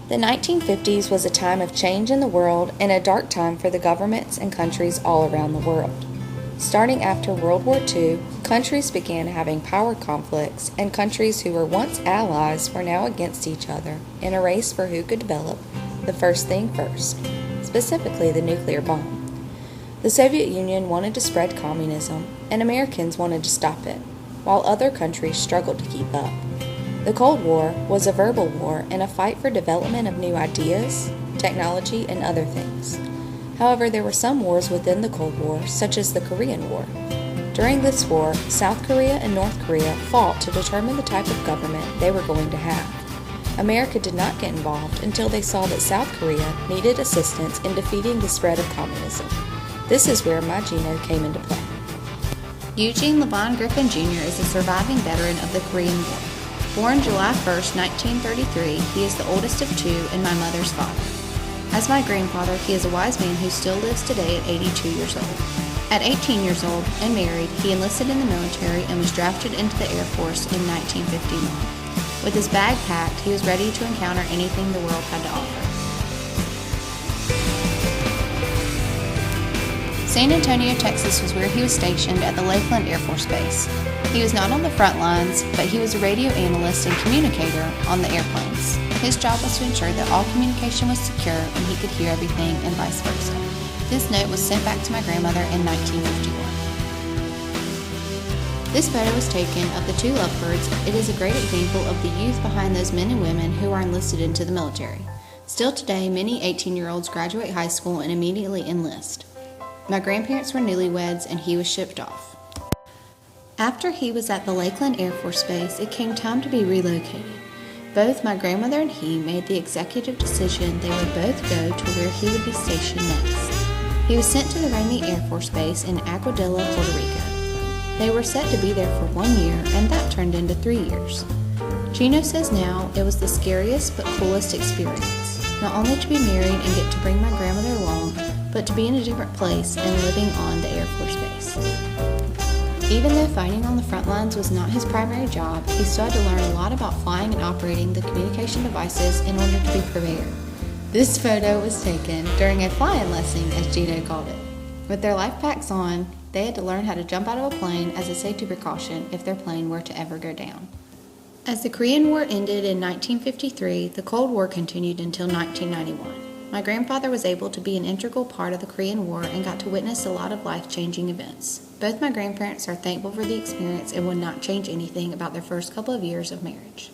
The 1950s was a time of change in the world and a dark time for the governments and countries all around the world. Starting after World War II, countries began having power conflicts, and countries who were once allies were now against each other in a race for who could develop the first thing first, specifically the nuclear bomb. The Soviet Union wanted to spread communism, and Americans wanted to stop it, while other countries struggled to keep up. The Cold War was a verbal war and a fight for development of new ideas, technology, and other things. However, there were some wars within the Cold War, such as the Korean War. During this war, South Korea and North Korea fought to determine the type of government they were going to have. America did not get involved until they saw that South Korea needed assistance in defeating the spread of communism. This is where my Gino came into play. Eugene Levon Griffin Jr. is a surviving veteran of the Korean War. Born July 1, 1933, he is the oldest of two and my mother's father. As my grandfather, he is a wise man who still lives today at 82 years old. At 18 years old and married, he enlisted in the military and was drafted into the Air Force in 1959. With his bag packed, he was ready to encounter anything the world had to offer. San Antonio, Texas was where he was stationed at the Lakeland Air Force Base. He was not on the front lines, but he was a radio analyst and communicator on the airplanes. His job was to ensure that all communication was secure and he could hear everything and vice versa. This note was sent back to my grandmother in 1951. This photo was taken of the two lovebirds. It is a great example of the youth behind those men and women who are enlisted into the military. Still today, many 18-year-olds graduate high school and immediately enlist. My grandparents were newlyweds and he was shipped off. After he was at the Lakeland Air Force Base, it came time to be relocated. Both my grandmother and he made the executive decision they would both go to where he would be stationed next. He was sent to the Ramey Air Force Base in Aguadilla, Puerto Rico. They were set to be there for 1 year, and that turned into 3 years. Gino says now it was the scariest but coolest experience, not only to be married and get to bring my grandmother along, but to be in a different place and living on the Air Force Base. Even though fighting on the front lines was not his primary job, he still had to learn a lot about flying and operating the communication devices in order to be prepared. This photo was taken during a flying lesson, as Gino called it. With their life packs on, they had to learn how to jump out of a plane as a safety precaution if their plane were to ever go down. As the Korean War ended in 1953, the Cold War continued until 1991. My grandfather was able to be an integral part of the Korean War and got to witness a lot of life-changing events. Both my grandparents are thankful for the experience and would not change anything about their first couple of years of marriage.